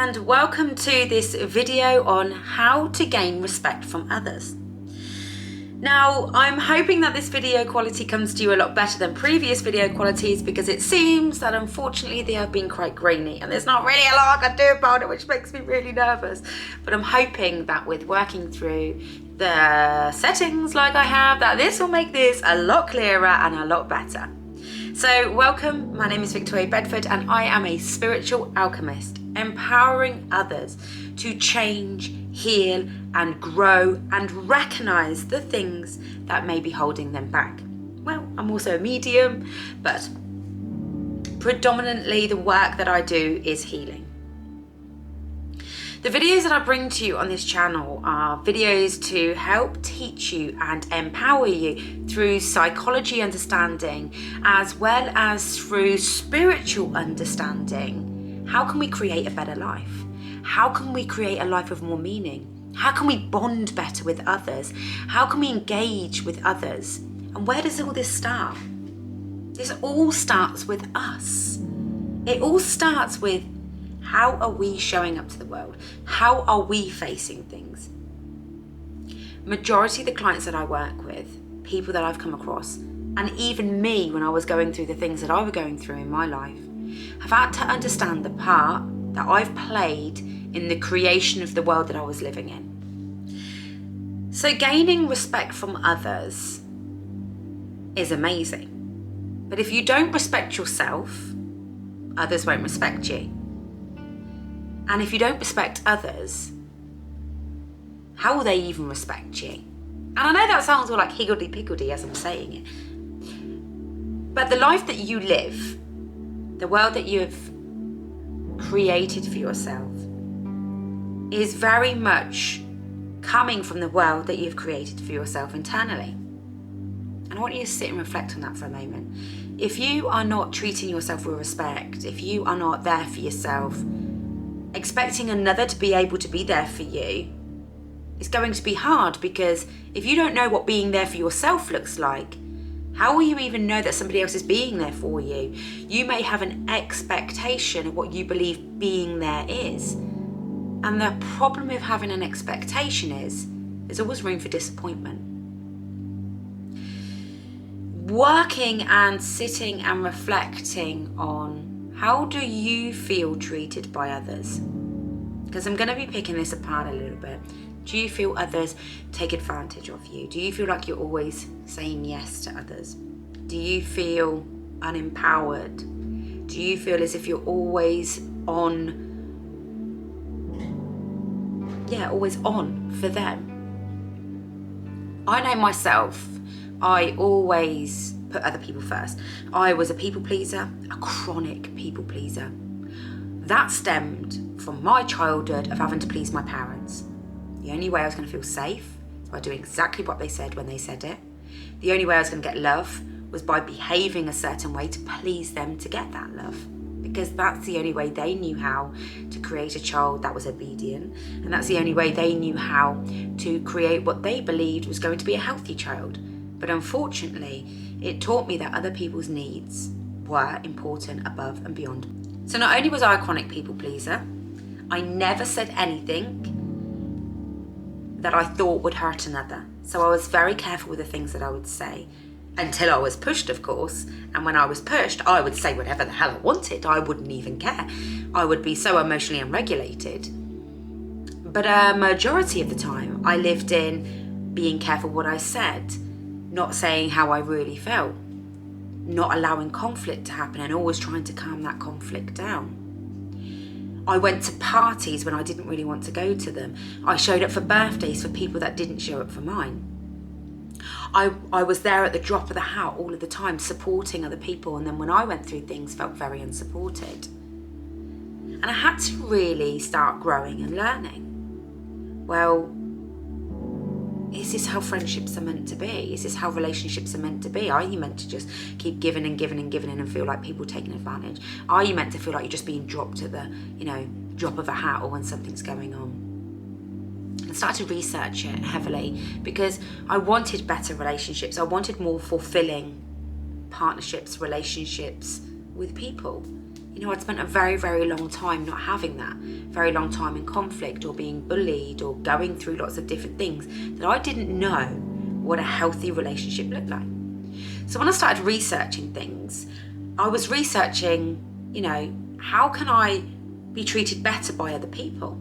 and welcome to this video on how to gain respect from others. Now, I'm hoping that this video quality comes to you a lot better than previous video qualities because it seems that unfortunately they have been quite grainy and there's not really a lot I can do about it, which makes me really nervous. But I'm hoping that with working through the settings like I have, that this will make this a lot clearer and a lot better. So welcome, my name is Victoria Bedford and I am a spiritual alchemist, empowering others to change, heal and grow and recognize the things that may be holding them back. Well, I'm also a medium, but predominantly the work that I do is healing. The videos that I bring to you on this channel are videos to help teach you and empower you through psychology understanding as well as through spiritual understanding. How can we create a better life? How can we create a life with more meaning? How can we bond better with others? How can we engage with others? And where does all this start? This all starts with us. It all starts with how are we showing up to the world? How are we facing things? Majority of the clients that I work with, people that I've come across, and even me when I was going through the things that I was going through in my life, have had to understand the part that I've played in the creation of the world that I was living in. So gaining respect from others is amazing. But if you don't respect yourself, others won't respect you. And if you don't respect others, how will they even respect you? And I know that sounds all like higgledy-piggledy as I'm saying it. But the life that you live, the world that you have created for yourself, is very much coming from the world that you've created for yourself internally. And I want you to sit and reflect on that for a moment. If you are not treating yourself with respect, if you are not there for yourself, expecting another to be able to be there for you is going to be hard, because if you don't know what being there for yourself looks like, how will you even know that somebody else is being there for you? You may have an expectation of what you believe being there is. And the problem with having an expectation is there's always room for disappointment. Working and sitting and reflecting on how do you feel treated by others? Because I'm going to be picking this apart a little bit. Do you feel others take advantage of you? Do you feel like you're always saying yes to others? Do you feel unempowered? Do you feel as if you're always on for them? I know myself, I always put other people first. I was a people pleaser, a chronic people pleaser. That stemmed from my childhood of having to please my parents. The only way I was going to feel safe was by doing exactly what they said when they said it. The only way I was going to get love was by behaving a certain way to please them to get that love. Because that's the only way they knew how to create a child that was obedient. And that's the only way they knew how to create what they believed was going to be a healthy child. But unfortunately, it taught me that other people's needs were important above and beyond. So not only was I a chronic people pleaser, I never said anything that I thought would hurt another. So I was very careful with the things that I would say, until I was pushed, of course. And when I was pushed, I would say whatever the hell I wanted. I wouldn't even care. I would be so emotionally unregulated. But a majority of the time, I lived in being careful what I said, not saying how I really felt, not allowing conflict to happen and always trying to calm that conflict down. I went to parties when I didn't really want to go to them. I showed up for birthdays for people that didn't show up for mine. I was there at the drop of the hat all of the time, supporting other people, and then when I went through things, felt very unsupported. And I had to really start growing and learning. Well, is this how friendships are meant to be? Is this how relationships are meant to be? Are you meant to just keep giving and giving and giving and feel like people taking advantage? Are you meant to feel like you're just being dropped at the, drop of a hat or when something's going on? I started to research it heavily because I wanted better relationships. I wanted more fulfilling partnerships, relationships with people. I'd spent a very, very long time not having that, very long time in conflict or being bullied or going through lots of different things that I didn't know what a healthy relationship looked like. So when I started researching things, I was researching, how can I be treated better by other people?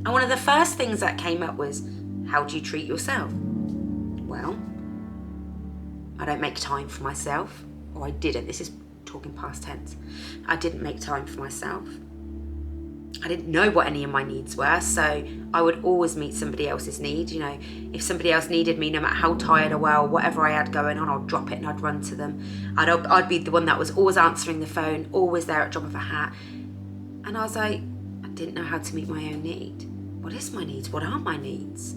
And one of the first things that came up was, how do you treat yourself? Well, I don't make time for myself, or I didn't. This is talking past tense. I didn't make time for myself. I didn't know what any of my needs were, so I would always meet somebody else's need. If somebody else needed me, no matter how tired I were or whatever I had going on, I'd drop it and I'd run to them. I'd be the one that was always answering the phone, always there at drop of a hat. And I was like, I didn't know how to meet my own need. What is my needs? What are my needs?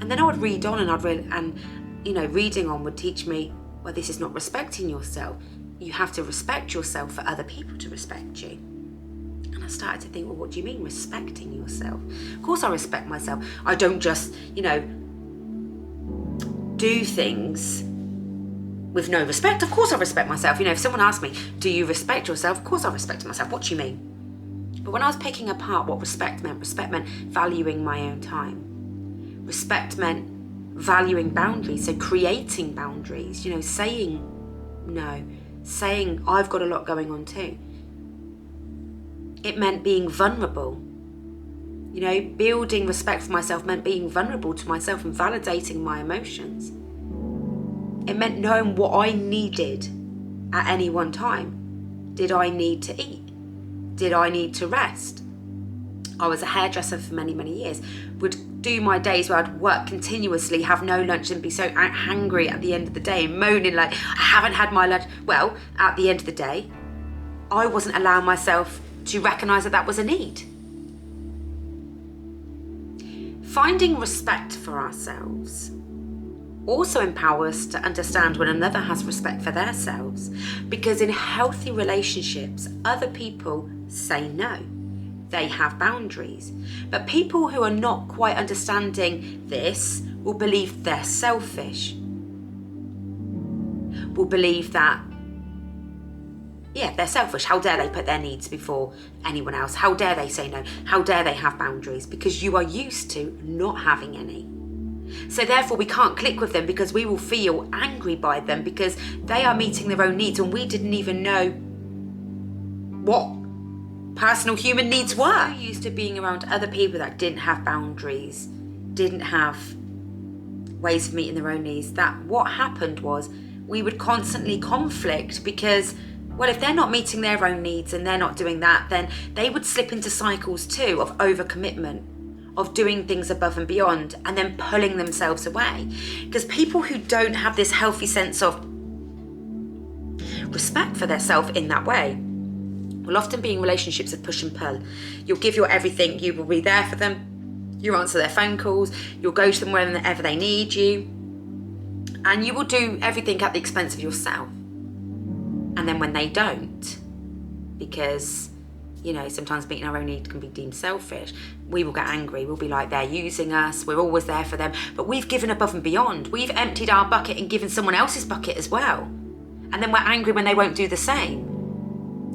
And then I would read on and reading on would teach me, well, this is not respecting yourself. You have to respect yourself for other people to respect you. And I started to think, well, what do you mean respecting yourself? Of course I respect myself. I don't just, do things with no respect. Of course I respect myself. If someone asked me, do you respect yourself? Of course I respect myself. What do you mean? But when I was picking apart what respect meant valuing my own time. Respect meant valuing boundaries, so creating boundaries, saying no, saying I've got a lot going on too. It meant being vulnerable. Building respect for myself meant being vulnerable to myself and validating my emotions. It meant knowing what I needed at any one time. Did I need to eat? Did I need to rest? I was a hairdresser for many, many years. Would do my days where I'd work continuously, have no lunch and be so hangry at the end of the day and moaning like, I haven't had my lunch. Well, at the end of the day, I wasn't allowing myself to recognise that was a need. Finding respect for ourselves also empowers us to understand when another has respect for themselves, because in healthy relationships, other people say no. They have boundaries. But people who are not quite understanding this will believe they're selfish. Will believe that, they're selfish. How dare they put their needs before anyone else? How dare they say no? How dare they have boundaries? Because you are used to not having any. So therefore we can't click with them because we will feel angry by them because they are meeting their own needs and we didn't even know what personal human needs were. So used to being around other people that didn't have boundaries, didn't have ways of meeting their own needs, that what happened was we would constantly conflict because, well, if they're not meeting their own needs and they're not doing that, then they would slip into cycles too of overcommitment, of doing things above and beyond and then pulling themselves away. Because people who don't have this healthy sense of respect for their self in that way will often be in relationships of push and pull. You'll give your everything, you will be there for them, you'll answer their phone calls, you'll go to them whenever they need you, and you will do everything at the expense of yourself. And then when they don't, because sometimes meeting our own needs can be deemed selfish, we will get angry. We'll be like, they're using us, we're always there for them, but we've given above and beyond. We've emptied our bucket and given someone else's bucket as well. And then we're angry when they won't do the same.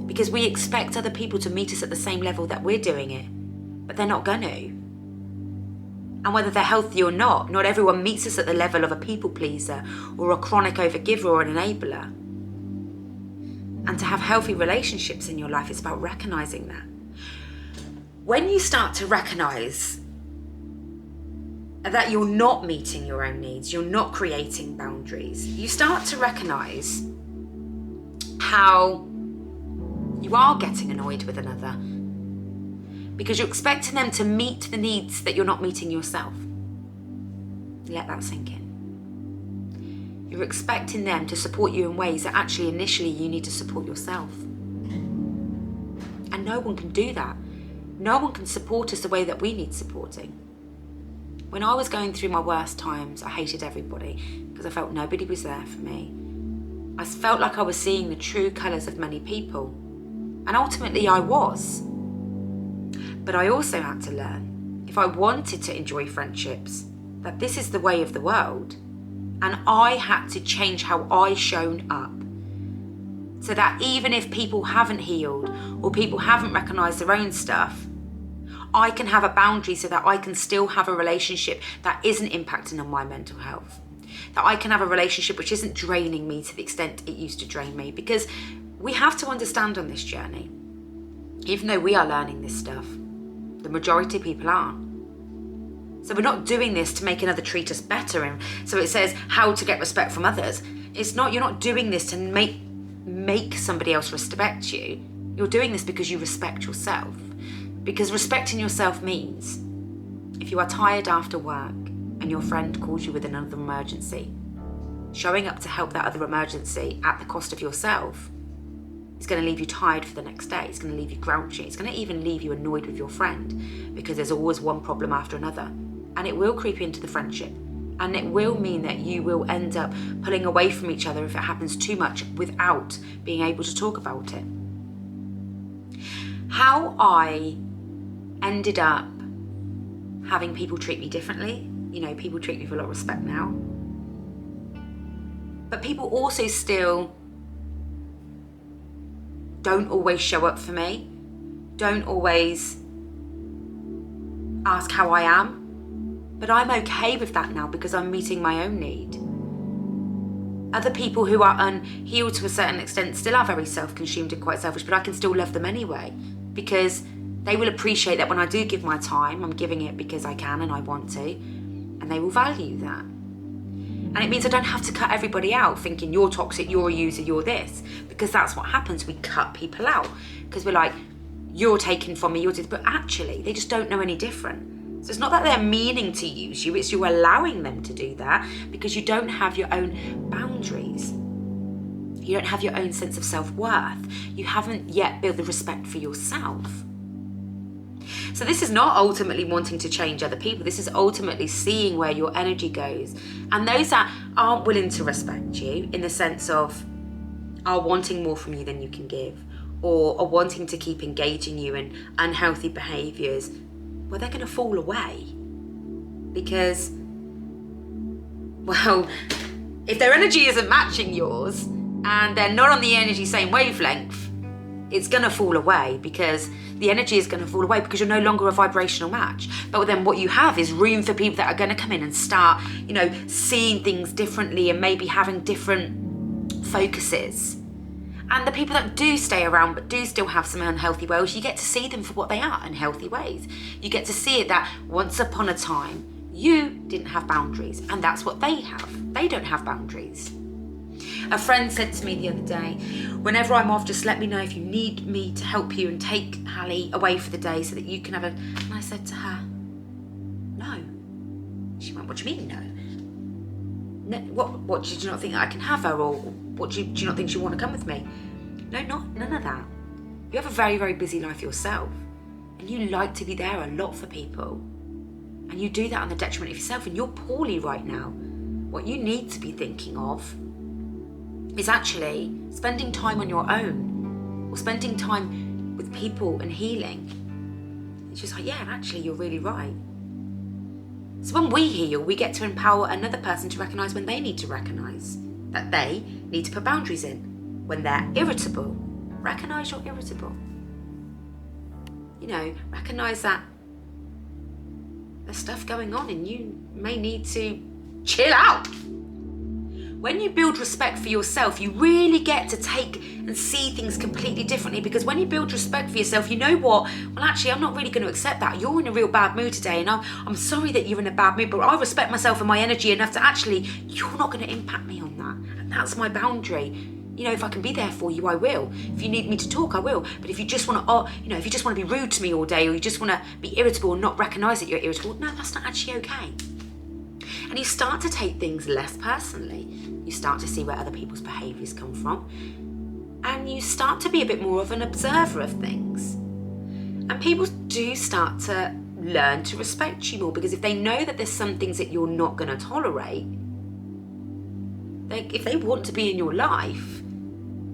Because we expect other people to meet us at the same level that we're doing it, but they're not going to. And whether they're healthy or not everyone meets us at the level of a people pleaser or a chronic overgiver or an enabler. And to have healthy relationships in your life, it's about recognizing that. When you start to recognize that you're not meeting your own needs, you're not creating boundaries, you start to recognize how you are getting annoyed with another because you're expecting them to meet the needs that you're not meeting yourself. Let that sink in. You're expecting them to support you in ways that actually initially you need to support yourself. And no one can do that. No one can support us the way that we need supporting. When I was going through my worst times, I hated everybody because I felt nobody was there for me. I felt like I was seeing the true colours of many people. And ultimately I was. But I also had to learn, if I wanted to enjoy friendships, that this is the way of the world. And I had to change how I shown up So that even if people haven't healed or people haven't recognised their own stuff, I can have a boundary so that I can still have a relationship that isn't impacting on my mental health. That I can have a relationship which isn't draining me to the extent it used to drain me. Because we have to understand on this journey, even though we are learning this stuff, the majority of people aren't. So we're not doing this to make another treat us better. And so it says how to get respect from others. It's not, you're not doing this to make somebody else respect you. You're doing this because you respect yourself. Because respecting yourself means if you are tired after work and your friend calls you with another emergency, showing up to help that other emergency at the cost of yourself is going to leave you tired for the next day. It's going to leave you grouchy. It's going to even leave you annoyed with your friend because there's always one problem after another. And it will creep into the friendship. And it will mean that you will end up pulling away from each other if it happens too much without being able to talk about it. How I ended up having people treat me differently. People treat me with a lot of respect now. But people also still don't always show up for me, don't always ask how I am. But I'm okay with that now because I'm meeting my own need. Other people who are unhealed to a certain extent still are very self-consumed and quite selfish, but I can still love them anyway because they will appreciate that when I do give my time, I'm giving it because I can and I want to, and they will value that. And it means I don't have to cut everybody out thinking you're toxic, you're a user, you're this, because that's what happens. We cut people out because we're like, you're taking from me, you're this, but actually they just don't know any different. So it's not that they're meaning to use you, it's you allowing them to do that because you don't have your own boundaries. You don't have your own sense of self-worth. You haven't yet built the respect for yourself. So this is not ultimately wanting to change other people. This is ultimately seeing where your energy goes. And those that aren't willing to respect you in the sense of are wanting more from you than you can give, or are wanting to keep engaging you in unhealthy behaviours, well, they're going to fall away because, well, if their energy isn't matching yours and they're not on the energy same wavelength, it's going to fall away because the energy is going to fall away because you're no longer a vibrational match. But then what you have is room for people that are going to come in and start, seeing things differently and maybe having different focuses. And the people that do stay around but do still have some unhealthy ways, you get to see them for what they are, unhealthy ways. You get to see it that once upon a time, you didn't have boundaries, and that's what they have. They don't have boundaries. A friend said to me the other day, whenever I'm off, just let me know if you need me to help you and take Hallie away for the day so that you can have a... And I said to her, no. She went, what do you mean no? What did you not think that I can have her, or what do you not think she want to come with me? No, none of that. You have a very, very busy life yourself, and you like to be there a lot for people, and you do that on the detriment of yourself, and you're poorly right now. What you need to be thinking of is actually spending time on your own, or spending time with people and healing. It's just like, yeah, actually, you're really right. So when we heal, we get to empower another person to recognise when they need to recognise that they need to put boundaries in. When they're irritable, recognise you're irritable. Recognise that there's stuff going on and you may need to chill out. When you build respect for yourself, you really get to take and see things completely differently, because when you build respect for yourself, you know what? Well, actually, I'm not really going to accept that. You're in a real bad mood today, and I'm sorry that you're in a bad mood, but I respect myself and my energy enough to actually, you're not going to impact me on that. And that's my boundary. If I can be there for you, I will. If you need me to talk, I will. But if you just want to, if you just want to be rude to me all day, or you just want to be irritable and not recognise that you're irritable, no, that's not actually okay. And you start to take things less personally. You start to see where other people's behaviours come from. And you start to be a bit more of an observer of things. And people do start to learn to respect you more, because if they know that there's some things that you're not going to tolerate, if they want to be in your life,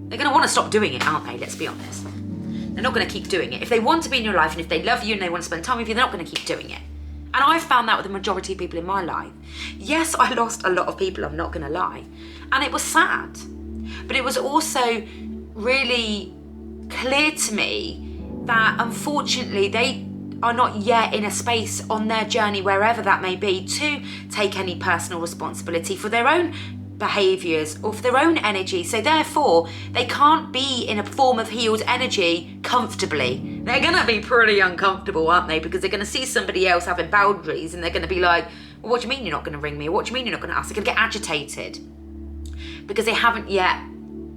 they're going to want to stop doing it, aren't they? Let's be honest. They're not going to keep doing it. If they want to be in your life and if they love you and they want to spend time with you, they're not going to keep doing it. And I've found that with the majority of people in my life. Yes, I lost a lot of people, I'm not going to lie. And it was sad. But it was also really clear to me that unfortunately they are not yet in a space on their journey, wherever that may be, to take any personal responsibility for their own behaviours or for their own energy. So therefore, they can't be in a form of healed energy comfortably. They're going to be pretty uncomfortable, aren't they? Because they're going to see somebody else having boundaries and they're going to be like, well, what do you mean you're not going to ring me? What do you mean you're not going to ask? They're going to get agitated because they haven't yet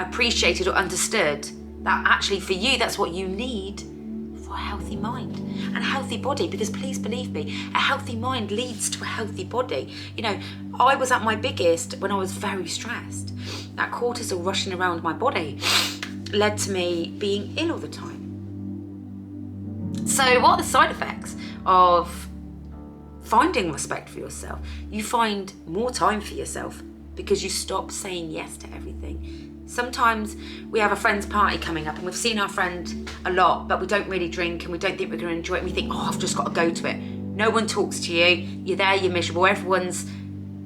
appreciated or understood that actually for you, that's what you need for a healthy mind and a healthy body. Because please believe me, a healthy mind leads to a healthy body. You know, I was at my biggest when I was very stressed. That cortisol rushing around my body led to me being ill all the time. So what are the side effects of finding respect for yourself? You find more time for yourself because you stop saying yes to everything. Sometimes we have a friend's party coming up and we've seen our friend a lot, but we don't really drink and we don't think we're going to enjoy it. And we think, oh, I've just got to go to it. No one talks to you. You're there, you're miserable. Everyone's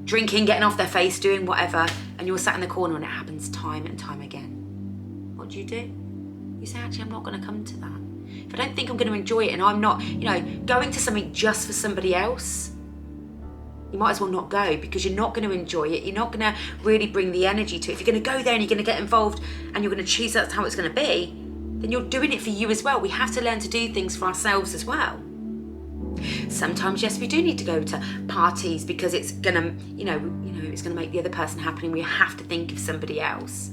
drinking, getting off their face, doing whatever. And you're sat in the corner and it happens time and time again. What do? You say, actually, I'm not going to come to that. If I don't think I'm going to enjoy it and I'm not, going to something just for somebody else, you might as well not go, because you're not going to enjoy it. You're not going to really bring the energy to it. If you're going to go there and you're going to get involved and you're going to choose that's how it's going to be, then you're doing it for you as well. We have to learn to do things for ourselves as well. Sometimes, yes, we do need to go to parties because it's going to, it's going to make the other person happy and we have to think of somebody else.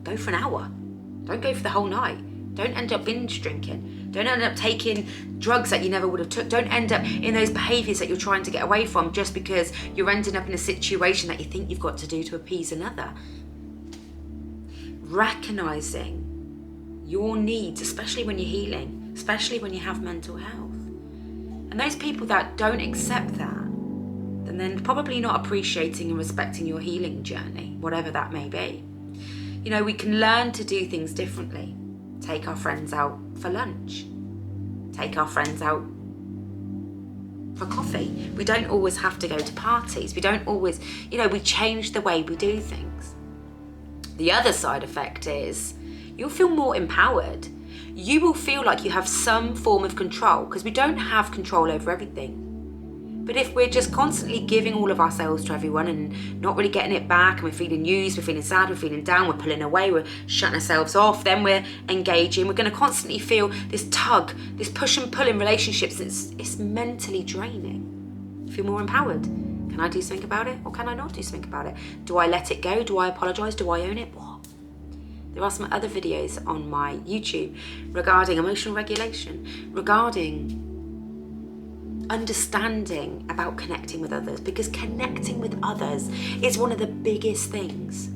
Go for an hour. Don't go for the whole night. Don't end up binge drinking. Don't end up taking drugs that you never would have took. Don't end up in those behaviours that you're trying to get away from just because you're ending up in a situation that you think you've got to do to appease another. Recognising your needs, especially when you're healing, especially when you have mental health. And those people that don't accept that, then they're probably not appreciating and respecting your healing journey, whatever that may be. We can learn to do things differently. Take our friends out for lunch. Take our friends out for coffee. We don't always have to go to parties. We don't always, we change the way we do things. The other side effect is you'll feel more empowered. You will feel like you have some form of control, because we don't have control over everything. But if we're just constantly giving all of ourselves to everyone and not really getting it back, and we're feeling used, we're feeling sad, we're feeling down, we're pulling away, we're shutting ourselves off, then we're engaging. We're going to constantly feel this tug, this push and pull in relationships. It's mentally draining. You feel more empowered. Can I do something about it, or can I not do something about it? Do I let it go? Do I apologise? Do I own it? What? There are some other videos on my YouTube regarding emotional regulation, regarding understanding about connecting with others, because connecting with others is one of the biggest things.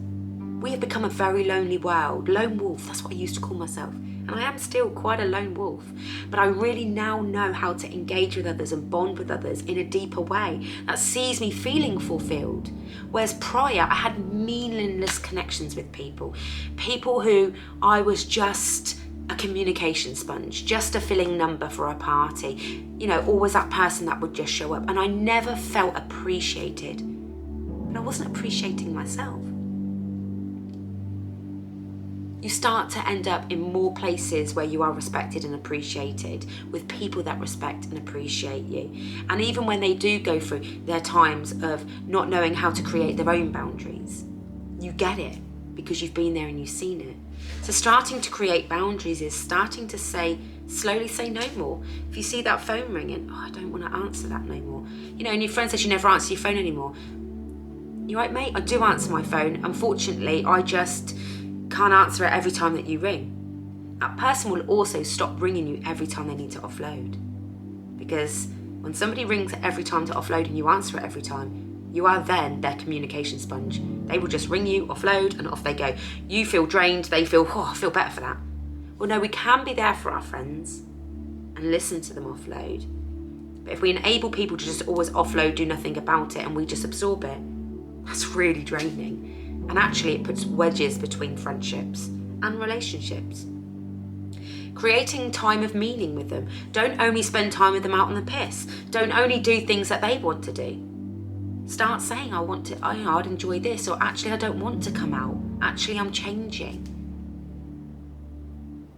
We have become a very lonely world. Lone wolf, that's what I used to call myself. And I am still quite a lone wolf. But I really now know how to engage with others and bond with others in a deeper way that sees me feeling fulfilled. Whereas prior, I had meaningless connections with people. People who I was just a communication sponge, just a filling number for a party. Always that person that would just show up. And I never felt appreciated. But I wasn't appreciating myself. You start to end up in more places where you are respected and appreciated, with people that respect and appreciate you. And even when they do go through their times of not knowing how to create their own boundaries, you get it because you've been there and you've seen it. So starting to create boundaries is starting to slowly say no more. If you see that phone ringing, I don't want to answer that no more. And your friend says you never answer your phone anymore. You're right, mate, I do answer my phone. Unfortunately, I just can't answer it every time that you ring. That person will also stop ringing you every time they need to offload. Because when somebody rings every time to offload and you answer it every time, you are then their communication sponge. They will just ring you, offload, and off they go. You feel drained, they feel, I feel better for that. Well, no, we can be there for our friends and listen to them offload. But if we enable people to just always offload, do nothing about it, and we just absorb it, that's really draining. And actually it puts wedges between friendships and relationships. Creating time of meaning with them. Don't only spend time with them out on the piss. Don't only do things that they want to do. Start saying, I'd enjoy this, or actually I don't want to come out. Actually, I'm changing.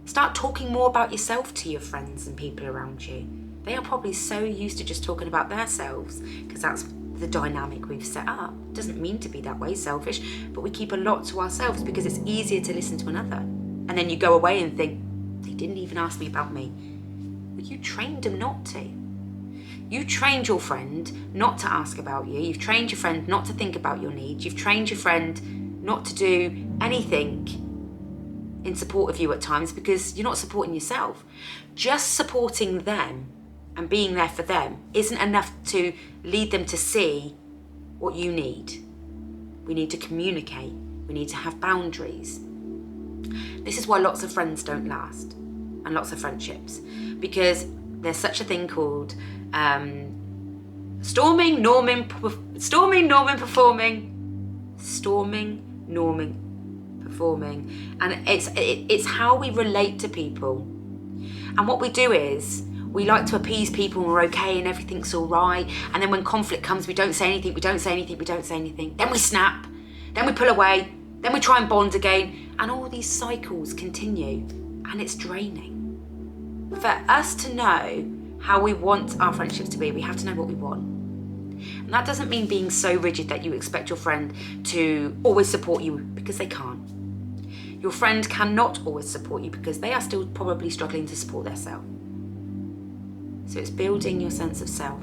Start talking more about yourself to your friends and people around you. They are probably so used to just talking about themselves because that's the dynamic we've set up. It doesn't mean to be that way, selfish, but we keep a lot to ourselves because it's easier to listen to another. And then you go away and think, they didn't even ask me about me. Well, you trained them not to. You trained your friend not to ask about you. You've trained your friend not to think about your needs. You've trained your friend not to do anything in support of you at times because you're not supporting yourself. Just supporting them and being there for them isn't enough to lead them to see what you need. We need to communicate. We need to have boundaries. This is why lots of friends don't last and lots of friendships, because there's such a thing called storming, norming, performing, and it's how we relate to people. And what we do is we like to appease people and we're okay and everything's all right, and then when conflict comes we don't say anything, then we snap, then we pull away, then we try and bond again, and all these cycles continue, and it's draining. For us to know how we want our friendships to be, we have to know what we want. And that doesn't mean being so rigid that you expect your friend to always support you, because they can't. Your friend cannot always support you because they are still probably struggling to support themselves. So it's building your sense of self,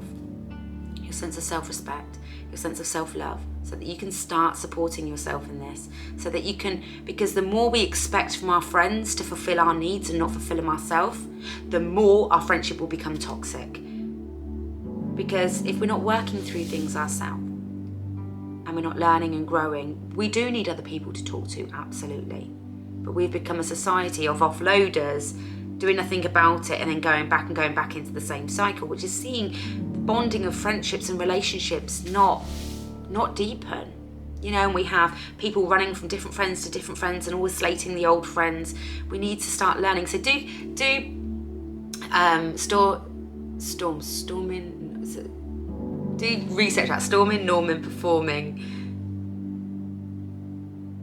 your sense of self-respect, your sense of self-love, so that you can start supporting yourself in this, so that you can, because the more we expect from our friends to fulfill our needs and not fulfill them ourselves, the more our friendship will become toxic. Because if we're not working through things ourselves and we're not learning and growing, we do need other people to talk to, absolutely. But we've become a society of offloaders, doing nothing about it and then going back into the same cycle, which is seeing the bonding of friendships and relationships not deepen. You know, and we have people running from different friends to different friends and always slating the old friends. We need to start learning. So do research that. Storming, norming, performing,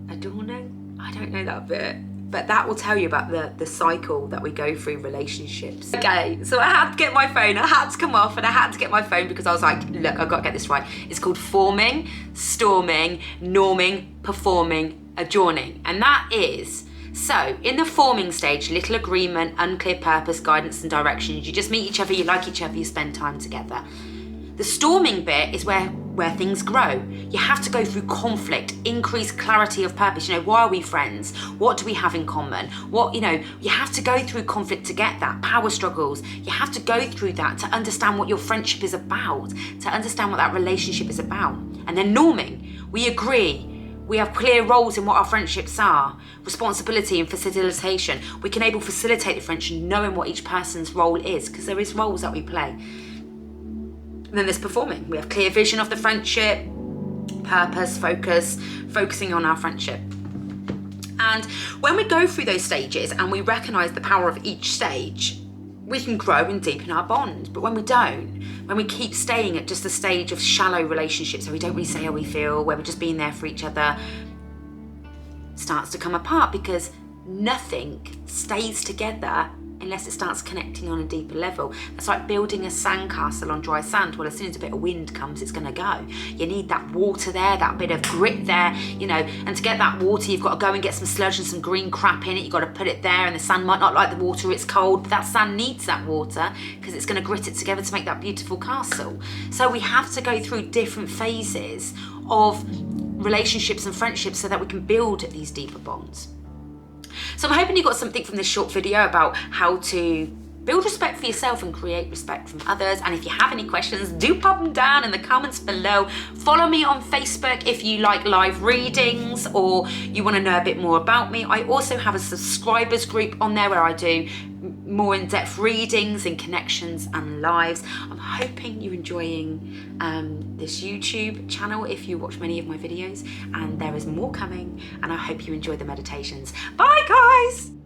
adorning. I don't know that bit. But that will tell you about the cycle that we go through relationships. Okay, so I had to get my phone. I had to come off and I had to get my phone because I was like, look, I've got to get this right. It's called forming, storming, norming, performing, adjourning. And that is, so in the forming stage, little agreement, unclear purpose, guidance and directions. You just meet each other, you like each other, you spend time together. The storming bit is where things grow. You have to go through conflict, increase clarity of purpose. You know, why are we friends? What do we have in common? You have to go through conflict to get that. Power struggles. You have to go through that to understand what your friendship is about, to understand what that relationship is about. And then norming. We agree. We have clear roles in what our friendships are. Responsibility and facilitation. We can facilitate the friendship knowing what each person's role is, because there is roles that we play. And then there's performing. We have clear vision of the friendship, purpose, focusing on our friendship. And when we go through those stages and we recognise the power of each stage, we can grow and deepen our bond. But when we don't, when we keep staying at just a stage of shallow relationships where we don't really say how we feel, where we're just being there for each other, it starts to come apart because nothing stays together unless it starts connecting on a deeper level. It's like building a sandcastle on dry sand. Well, as soon as a bit of wind comes, it's going to go. You need that water there, that bit of grit there, and to get that water, you've got to go and get some sludge and some green crap in it. You've got to put it there, and the sand might not like the water, it's cold, but that sand needs that water because it's going to grit it together to make that beautiful castle. So we have to go through different phases of relationships and friendships so that we can build these deeper bonds. So I'm hoping you got something from this short video about how to build respect for yourself and create respect from others. And if you have any questions, do pop them down in the comments below. Follow me on Facebook if you like live readings or you want to know a bit more about me. I also have a subscribers group on there where I do more in-depth readings and connections and lives. I'm hoping you're enjoying this YouTube channel if you watch many of my videos, and there is more coming, and I hope you enjoy the meditations. Bye guys!